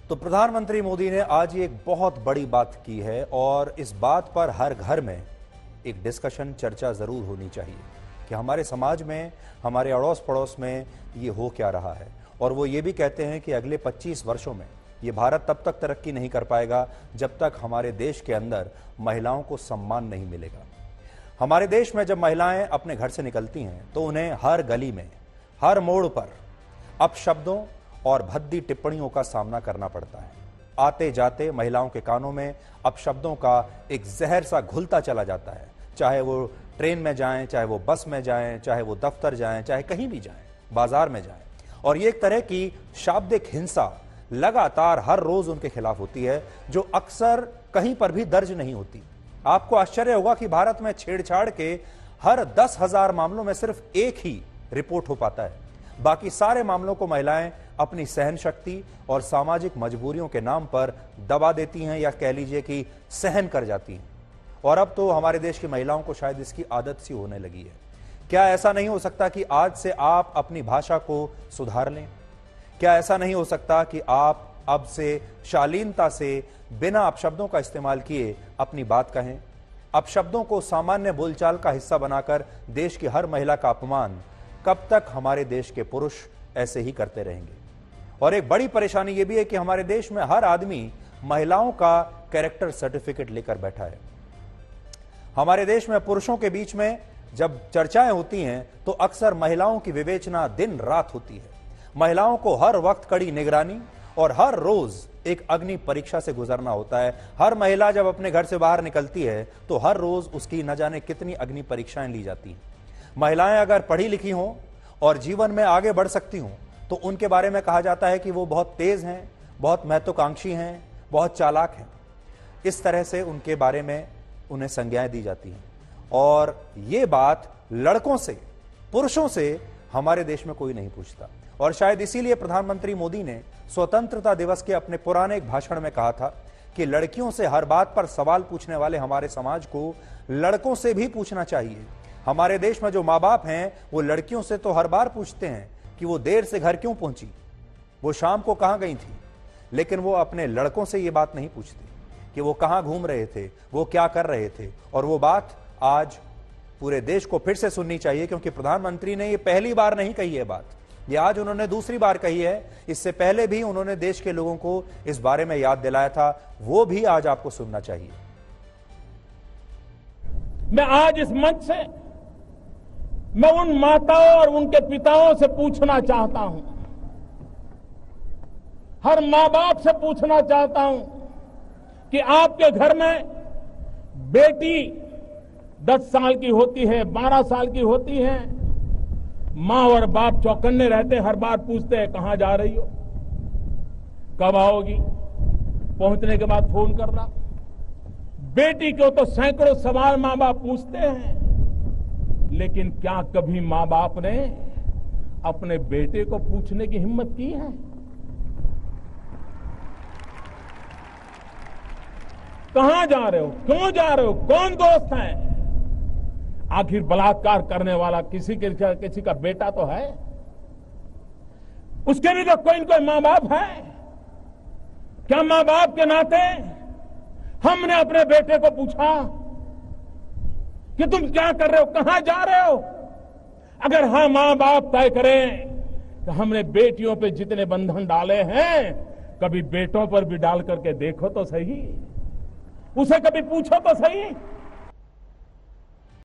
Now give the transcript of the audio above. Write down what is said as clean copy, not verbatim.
तो प्रधानमंत्री मोदी ने आज ये एक बहुत बड़ी बात की है और इस बात पर हर घर में एक डिस्कशन, चर्चा जरूर होनी चाहिए कि हमारे समाज में, हमारे अड़ोस पड़ोस में ये हो क्या रहा है। और वो ये भी कहते हैं कि अगले 25 वर्षों में ये भारत तब तक तरक्की नहीं कर पाएगा जब तक हमारे देश के अंदर महिलाओं को सम्मान नहीं मिलेगा। हमारे देश में जब महिलाएं अपने घर से निकलती हैं तो उन्हें हर गली में, हर मोड़ पर अपशब्दों और भद्दी टिप्पणियों का सामना करना पड़ता है। आते जाते महिलाओं के कानों में अपशब्दों का एक जहर सा घुलता चला जाता है, चाहे वो ट्रेन में जाएं, चाहे वो बस में जाएं, चाहे वो दफ्तर जाएं, चाहे कहीं भी जाएं, बाजार में जाएं। और ये एक तरह की शाब्दिक हिंसा लगातार हर रोज उनके खिलाफ होती है, जो अक्सर कहीं पर भी दर्ज नहीं होती। आपको आश्चर्य होगा कि भारत में छेड़छाड़ के हर 10,000 मामलों में सिर्फ एक ही रिपोर्ट हो पाता है। बाकी सारे मामलों को महिलाएं अपनी सहन शक्ति और सामाजिक मजबूरियों के नाम पर दबा देती हैं, या कह लीजिए कि सहन कर जाती हैं। और अब तो हमारे देश की महिलाओं को शायद इसकी आदत सी होने लगी है। क्या ऐसा नहीं हो सकता कि आज से आप अपनी भाषा को सुधार लें? क्या ऐसा नहीं हो सकता कि आप अब से शालीनता से, बिना अपशब्दों का इस्तेमाल किए अपनी बात कहें? अपशब्दों को सामान्य बोलचाल का हिस्सा बनाकर देश की हर महिला का अपमान कब तक हमारे देश के पुरुष ऐसे ही करते रहेंगे? और एक बड़ी परेशानी यह भी है कि हमारे देश में हर आदमी महिलाओं का कैरेक्टर सर्टिफिकेट लेकर बैठा है। हमारे देश में पुरुषों के बीच में जब चर्चाएं होती हैं तो अक्सर महिलाओं की विवेचना दिन रात होती है। महिलाओं को हर वक्त कड़ी निगरानी और हर रोज एक अग्नि परीक्षा से गुजरना होता है। हर महिला जब अपने घर से बाहर निकलती है तो हर रोज उसकी न जाने कितनी अग्नि परीक्षाएं ली जाती हैं। महिलाएं अगर पढ़ी लिखी हों और जीवन में आगे बढ़ सकती हों तो उनके बारे में कहा जाता है कि वो बहुत तेज हैं, बहुत महत्वाकांक्षी हैं, बहुत चालाक हैं। इस तरह से उनके बारे में उन्हें संज्ञाएं दी जाती हैं। और ये बात लड़कों से, पुरुषों से हमारे देश में कोई नहीं पूछता। और शायद इसीलिए प्रधानमंत्री मोदी ने स्वतंत्रता दिवस के अपने पुराने एक भाषण में कहा था कि लड़कियों से हर बात पर सवाल पूछने वाले हमारे समाज को लड़कों से भी पूछना चाहिए। हमारे देश में जो माँ बाप हैं वो लड़कियों से तो हर बार पूछते हैं कि वो देर से घर क्यों पहुंची, वो शाम को कहां गई थी, लेकिन वो अपने लड़कों से ये बात नहीं पूछते कि वो कहां घूम रहे थे, वो क्या कर रहे थे। और वो बात आज पूरे देश को फिर से सुननी चाहिए, क्योंकि प्रधानमंत्री ने ये पहली बार नहीं कही है बात, ये आज उन्होंने दूसरी बार कही है। इससे पहले भी उन्होंने देश के लोगों को इस बारे में याद दिलाया था, वो भी आज आपको सुनना चाहिए। मैं आज इस मंच से मैं उन माताओं और उनके पिताओं से पूछना चाहता हूं, हर मां बाप से पूछना चाहता हूं कि आपके घर में बेटी 10 साल की होती है, 12 साल की होती है, मां और बाप चौकन्ने रहते, हर बार पूछते हैं कहां जा रही हो, कब आओगी, पहुंचने के बाद फोन करना। बेटी को तो सैकड़ों सवाल मां बाप पूछते हैं, लेकिन क्या कभी मां बाप ने अपने बेटे को पूछने की हिम्मत की है? कहां जा रहे हो, क्यों जा रहे हो, कौन दोस्त है? आखिर बलात्कार करने वाला किसी का बेटा तो है, उसके भी तो कोई न कोई मां बाप है। क्या मां बाप के नाते हमने अपने बेटे को पूछा कि तुम क्या कर रहे हो, कहां जा रहे हो? अगर हाँ, मां बाप तय करें तो हमने बेटियों पे जितने बंधन डाले हैं कभी बेटों पर भी डाल करके देखो तो सही, उसे कभी पूछो तो सही।